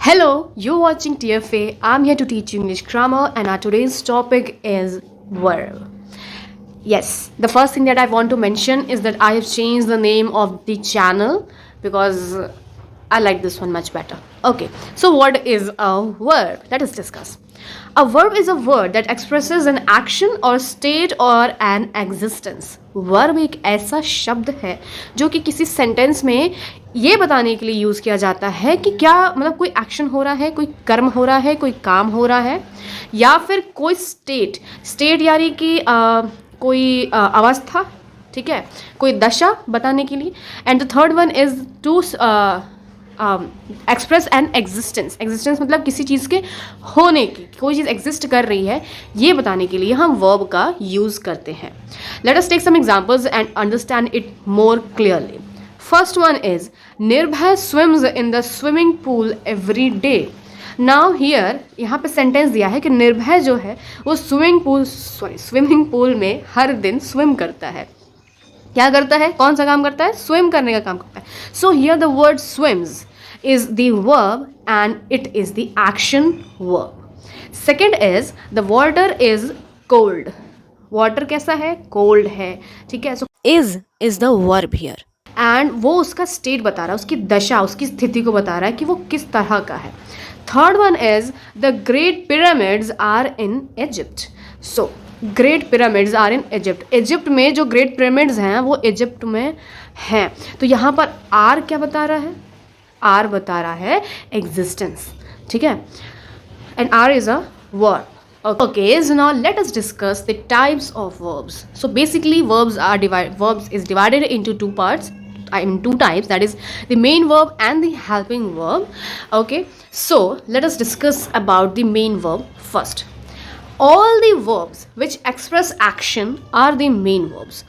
Hello, you're watching TFA. I'm here to teach you English grammar, and our today's topic is verb. Yes, the first thing that I want to mention is that I have changed the name of the channel because I like this one much better. Okay, so what is a verb? Let us discuss. A verb is a word that expresses an action or state or an existence. Verb एक ऐसा शब्द है जो कि किसी sentence में ये बताने के लिए यूज़ किया जाता है कि क्या मतलब कोई एक्शन हो रहा है, कोई कर्म हो रहा है, कोई काम हो रहा है, या फिर कोई स्टेट यानी कि कोई अवस्था, ठीक है, कोई दशा बताने के लिए. And the third one is to express an existence. मतलब किसी चीज़ के होने की, कोई चीज़ एग्जिस्ट कर रही है ये बताने के लिए हम वर्ब का यूज़ करते हैं. Let us take some examples and understand it more clearly. First one is Nirbhay swims in the swimming pool every day. Now here यहाँ पे सेंटेंस दिया है कि निर्भय जो है वो स्विमिंग पूल में हर दिन स्विम करता है. क्या करता है, कौन सा काम करता है, स्विम करने का काम करता है. So here the word swims is the verb and it is the action verb. Second is the water is cold. Water कैसा है, cold है, ठीक है. So is the verb here and वो उसका state बता रहा है, उसकी दशा, उसकी स्थिति को बता रहा है कि वो किस तरह का है. Third one is the great pyramids are in Egypt. So great pyramids are in Egypt. Egypt में जो ग्रेट पिरामिड्स हैं वो इजिप्ट में हैं. तो यहाँ पर आर क्या बता रहा है, आर बता रहा है एग्जिस्टेंस, ठीक है. And are is a verb. Okay, so now let us discuss the types of verbs. So basically verbs is divided into two parts, two types, that is the main verb and the helping verb. Okay, so let us discuss about the main verb first. All the verbs which express action are the main verbs.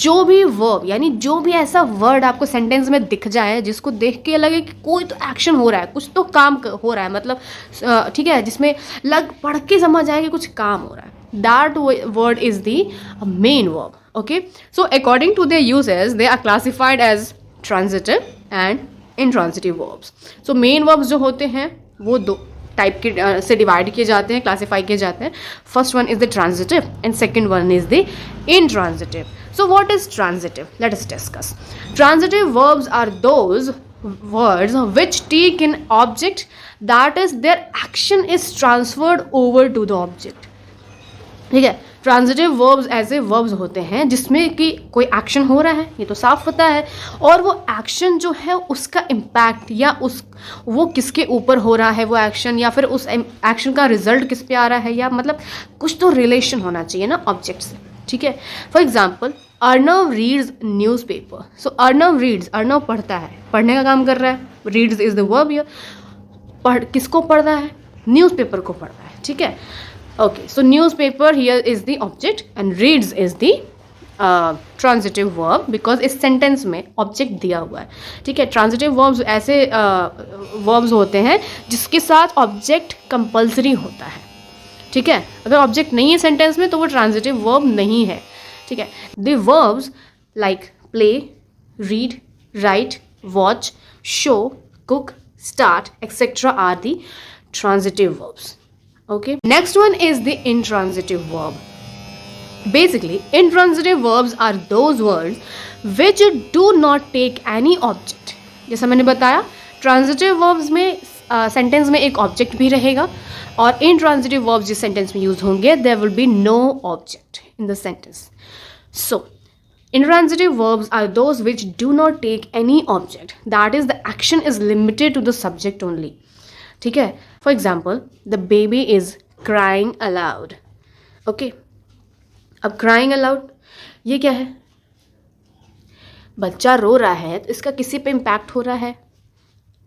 जो भी verb यानी जो भी ऐसा word आपको sentence में दिख जाए जिसको देख के लगे कि कोई तो एक्शन हो रहा है, कुछ तो काम हो रहा है, मतलब ठीक है, जिसमें पढ़ के समझ आए कि कुछ काम हो रहा है, that word is the main verb. Okay, so according to their uses they are classified as transitive and intransitive verbs. So main verbs जो होते हैं वो दो टाइप के से डिवाइड किए जाते हैं, क्लासीफाई किए जाते हैं. First one is the transitive and second one is the intransitive. So what is transitive? Let us discuss. Transitive verbs are those words which take an object, that is their action is transferred over to the object. ठीक है, transitive verbs ऐसे verbs होते हैं जिसमें कि कोई action हो रहा है, ये तो साफ पता है, और वो एक्शन जो है उसका इम्पैक्ट या वो किसके ऊपर हो रहा है वो एक्शन, या फिर उस एक्शन का रिजल्ट किस पे आ रहा है, या मतलब कुछ तो रिलेशन होना चाहिए ना ऑब्जेक्ट से, ठीक है. For example Arnav reads newspaper. So Arnav पढ़ता है, पढ़ने का काम कर रहा है. Reads is the verb here. किसको पढ़ रहा है, न्यूज़पेपर को पढ़ रहा है, ठीक है. Okay, so newspaper here is the object and reads is the transitive verb because इस sentence में object दिया हुआ है, ठीक है. transitive verbs ऐसे verbs होते हैं जिसके साथ object compulsory होता है, ठीक है. अगर object नहीं है sentence में तो वो transitive verb नहीं है, ठीक है. the verbs like play, read, write, watch, show, cook, start, etc. are the transitive verbs. Okay, next one is the intransitive verb. Basically intransitive verbs are those words which do not take any object. जैसा मैंने बताया transitive verbs में sentence में एक object भी रहेगा, और intransitive verbs जिस सेंटेंस में यूज होंगे there will be no object in the sentence. So intransitive verbs are those which do not take any object, that is the action is limited to the subject only, ठीक है. For example the baby is crying allowed. Okay, अब crying allowed ये क्या है, बच्चा रो रहा है, तो इसका किसी पे इम्पैक्ट हो रहा है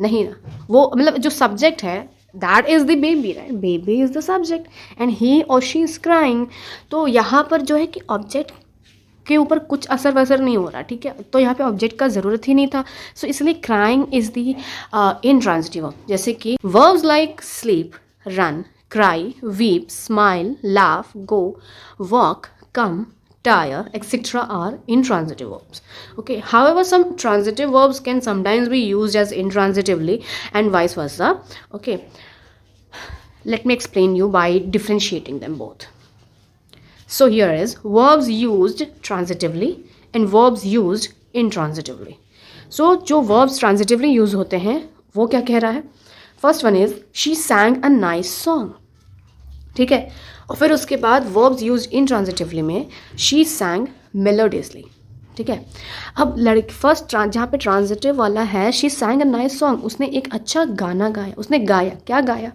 नहीं ना. वो मतलब जो सब्जेक्ट है that is the baby, right, baby is the subject and he और शी इज क्राइंग. तो यहाँ पर जो है कि ऑब्जेक्ट के ऊपर कुछ असर वसर नहीं हो रहा, ठीक है. तो यहाँ पे ऑब्जेक्ट का ज़रूरत ही नहीं था. सो इसलिए क्राइंग इज द इंट्रांजिटिव. जैसे कि verbs like sleep, run, cry, weep, smile, laugh, go, walk, come, tire, etc. are intransitive verbs. Okay, however, some transitive verbs can sometimes be used as intransitively and vice versa. Okay, let me explain you by differentiating them both. So here is verbs used transitively and verbs used intransitively. So जो verbs transitively use होते हैं वो क्या कह रहा है? First one is she सैंग a nice song, ठीक है. और फिर उसके बाद वर्ब्स यूज इंट्रांजिटिवली में शी सैंग मेलोडियसली, ठीक है. अब लड़की फर्स्ट जहाँ पे ट्रांजिटिव वाला है शी सैंग अ नाइस सॉन्ग, उसने एक अच्छा गाना गाया, उसने गाया, क्या गाया?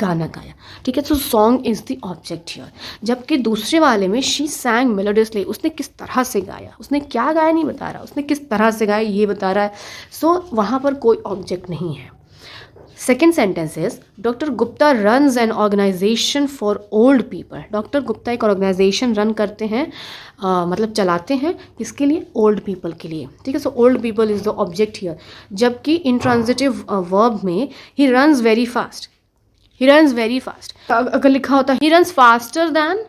गाना गाया, ठीक है. तो song is the object here. जबकि दूसरे वाले में शी सैंग मेलोडियसली, उसने किस तरह से गाया, उसने क्या गाया नहीं बता रहा, उसने किस तरह से गाया ये बता रहा है. सो वहाँ पर कोई ऑब्जेक्ट नहीं है. Second sentence is doctor Gupta runs an organisation for old people. Doctor Gupta एक ऑर्गेनाइजेशन रन करते हैं, मतलब चलाते हैं किसके लिए? ओल्ड पीपल के लिए, ठीक है. So old people is the object here. जबकि इंट्रांजिटिव वर्ब में he runs very fast, he runs very fast. अगर लिखा होता he runs faster than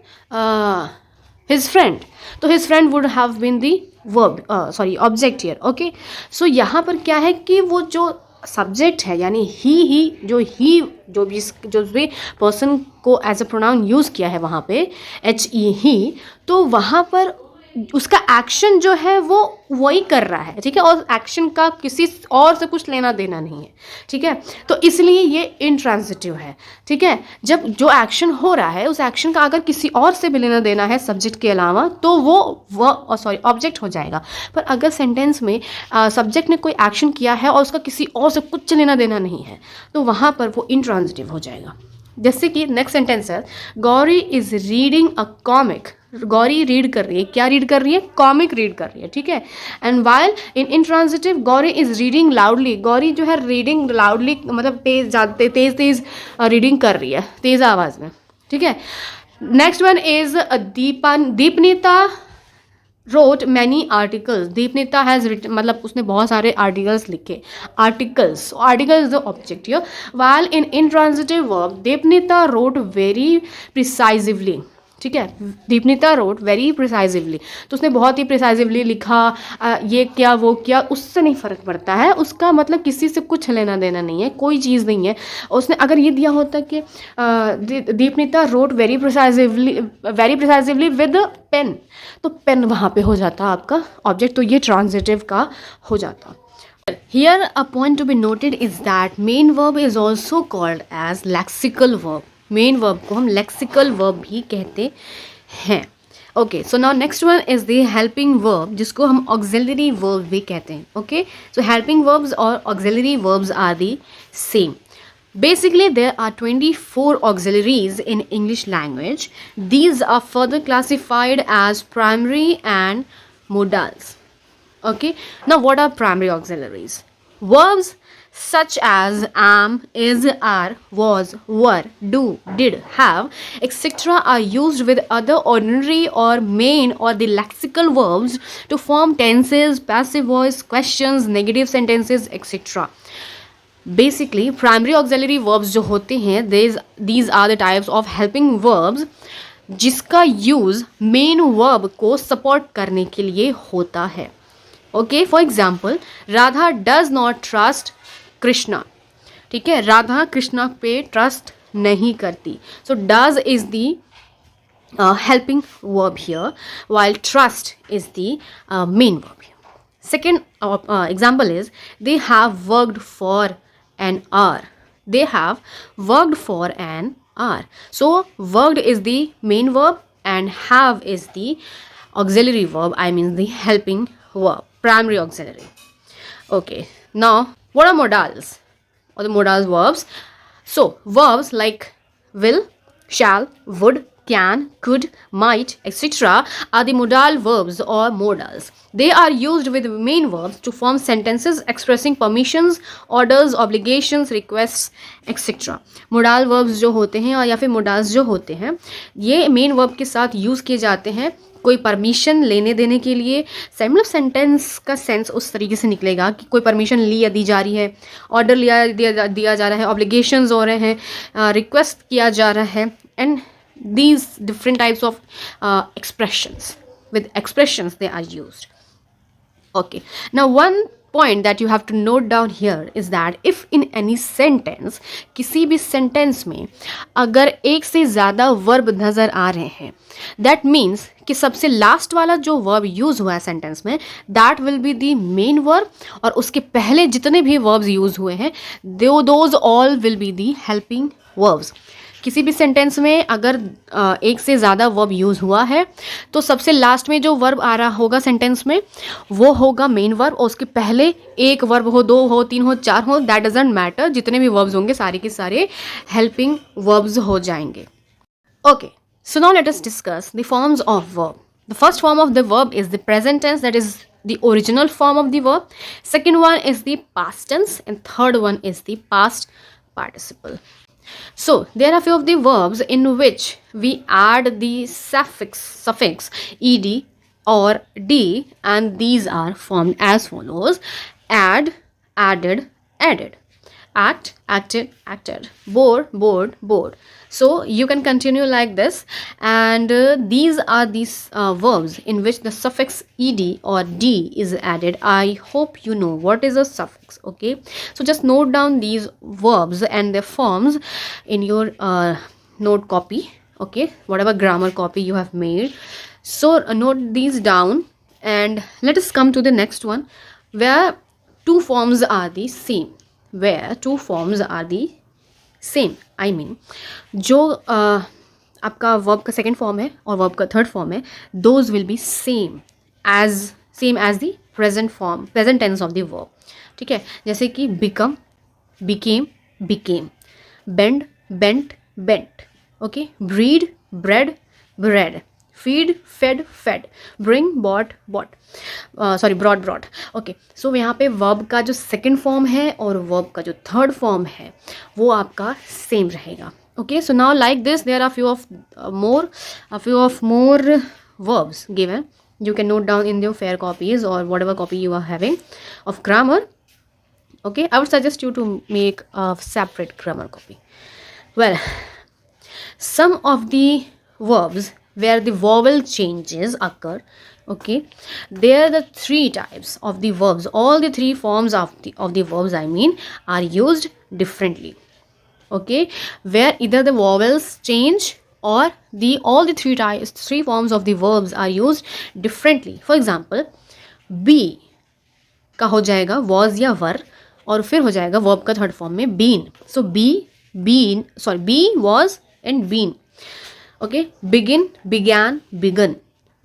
his friend, तो his friend would have been the verb, sorry object here. Okay, so यहाँ पर क्या है कि वो जो सब्जेक्ट है यानी ही जो भी पर्सन को एज अ प्रोनाउन यूज़ किया है वहाँ पे HE ही, तो वहाँ पर उसका एक्शन जो है वो वही कर रहा है, ठीक है. और एक्शन का किसी और से कुछ लेना देना नहीं है, ठीक है. तो इसलिए ये इंट्रांजिटिव है, ठीक है. जब जो एक्शन हो रहा है उस एक्शन का अगर किसी और से भी लेना देना है सब्जेक्ट के अलावा तो वो ऑब्जेक्ट हो जाएगा. पर अगर सेंटेंस में सब्जेक्ट ने कोई एक्शन किया है और उसका किसी और से कुछ लेना देना नहीं है तो वहाँ पर वो इंट्रांजिटिव हो जाएगा. जैसे कि नेक्स्ट सेंटेंस है Gauri is reading a comic. Gauri read कर रही है, क्या रीड कर रही है? कॉमिक रीड कर रही है, ठीक है. And while in intransitive Gauri is reading loudly. Gauri जो है रीडिंग लाउडली मतलब तेज रीडिंग कर रही है, तेज आवाज में, ठीक है. Next one is Dipanita wrote many articles. Dipanita has written, मतलब उसने बहुत सारे आर्टिकल्स लिखे. Articles is the object here. while in intransitive verb Dipanita wrote very precisely, ठीक है. दीपनीता wrote very precisely, तो उसने बहुत ही प्रिसाइजिवली लिखा, ये क्या वो क्या, उससे नहीं फ़र्क पड़ता है. उसका मतलब किसी से कुछ लेना देना नहीं है, कोई चीज़ नहीं है. उसने अगर ये दिया होता कि Dipanita wrote very precisely with pen, तो पेन वहाँ पे हो जाता आपका ऑब्जेक्ट. तो ये ट्रांजिटिव का हो जाता. Here a point to be noted is that main verb is also called as lexical verb. Main verb को हम लेक्सिकल वर्ब भी कहते हैं. Okay, so now next one is the helping verb, जिसको हम ऑक्सिलरी वर्ब भी कहते हैं. ओके, सो हेल्पिंग वर्ब्स और auxiliary verbs are the same. Basically, there are 24 auxiliaries in English language. These are further classified as primary and modals. Okay, now what are primary auxiliaries? Verbs such as am, is, are, was, were, do, did, have, etc. are used with other ordinary or main or the lexical verbs to form tenses, passive voice, questions, negative sentences, etc. Basically, primary auxiliary verbs जो होते हैं, these are the types of helping verbs जिसका use main verb को support करने के लिए होता है. Okay, for example, Radha does not trust Krishna, ठीक है. राधा कृष्णा पे ट्रस्ट नहीं करती. सो does is the helping verb here, while trust is the main verb here. Second example is they have worked for an hour. They have worked for an hour. So worked is the main verb and have is the auxiliary verb, I mean the helping verb, primary auxiliary. Okay, now what are modals or the modal verbs? So verbs like will, shall, would, can, could, might, etc. are the modal verbs or modals. They are used with main verbs to form sentences expressing permissions, orders, obligations, requests, etc. modal verbs जो होते हैं या फिर modals जो होते हैं, ये main verb के साथ यूज़ किए जाते हैं कोई परमिशन लेने देने के लिए. मतलब सेंटेंस का सेंस उस तरीके से निकलेगा कि कोई परमिशन ली या दी जा रही है, ऑर्डर दिया जा रहा है, ऑब्लिगेशंस हो रहे हैं, रिक्वेस्ट किया जा रहा है, and these different types of expressions. with expressions they are used. Okay, now one point that you have to note down here is that if in any sentence, किसी भी sentence में अगर एक से ज़्यादा verb नज़र आ रहे हैं, that means कि सबसे last वाला जो verb use हुआ है sentence में, that will be the main verb, और उसके पहले जितने भी verbs use हुए हैं, those all will be the helping verbs. किसी भी सेंटेंस में अगर एक से ज़्यादा वर्ब यूज़ हुआ है तो सबसे लास्ट में जो वर्ब आ रहा होगा सेंटेंस में वो होगा मेन वर्ब, और उसके पहले एक वर्ब हो, दो हो, तीन हो, चार हो, दैट डजंट मैटर, जितने भी वर्ब्स होंगे सारे के सारे हेल्पिंग वर्ब्स हो जाएंगे. Okay, so now let us discuss the forms of verb. The first form of the verb is the present tense, that is the original form of the verb. Second one is the past tense, and third one is the past participle. So there are few of the verbs in which we add the suffix ed or d, and these are formed as follows: add, added, added, act, acted, acted, bore, bored, bored. So you can continue like this, and these are these verbs in which the suffix ed or d is added. I hope you know what is a suffix. Okay, so just note down these verbs and their forms in your note copy. Okay, whatever grammar copy you have made, so note these down, and let us come to the next one where two forms are the same. Where two forms are the same, I mean जो आपका verb का second form है और verb का third form है, those will be same as the present tense of the verb. ठीक है, जैसे कि become, became, became, bend, bent, bent. Okay, breed, bred, bred, feed, fed, fed, bring, bought, bought, sorry brought, brought. Okay, so यहाँ पे verb का जो second form है और वर्ब का जो थर्ड फॉर्म है वो आपका सेम रहेगा. Okay, so now like this there are few of more verbs given. You can note down in your fair copies or whatever copy you are having of grammar. Okay, I would suggest you to make a separate grammar copy. Well, some of the verbs where the vowel changes occur, okay, there are the three types of the verbs. All the three forms of the verbs, I mean, are used differently. Okay, where either the vowels change or all the three forms of the verbs are used differently. For example, be का हो जाएगा was या were, और फिर हो जाएगा verb का third form में been. So be, been, sorry, be, was and been. Okay, begin, began, begun,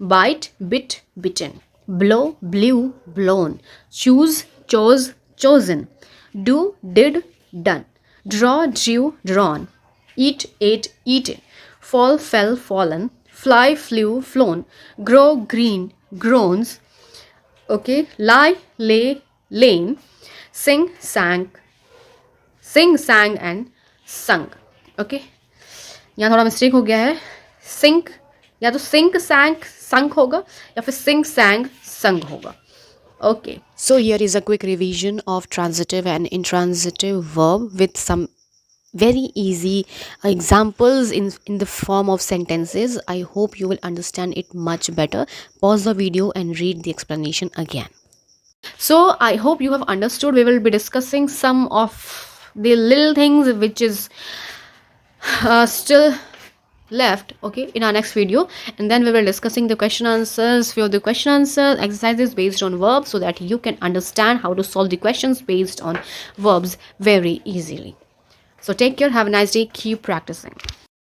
bite, bit, bitten, blow, blew, blown, choose, chose, chosen, do, did, done, draw, drew, drawn, eat, ate, eaten, fall, fell, fallen, fly, flew, flown, grow, green, groans. Okay, lie, lay, lain, sing, sang, and sung. Okay, यहाँ थोड़ा mistake हो गया है. Sink या तो sink सैंक संक होगा या फिर सिंक सैंग संग होगा. Okay, so here is a quick revision of transitive and intransitive verb with some very easy examples in the form of sentences. I hope you will understand it much better. Pause the video and read the explanation again. So I hope you have understood. We will be discussing some of the little things which is still left, okay, in our next video, and then we will discussing the question answers, few of the question answers exercises based on verbs, so that you can understand how to solve the questions based on verbs very easily. So take care, have a nice day, keep practicing.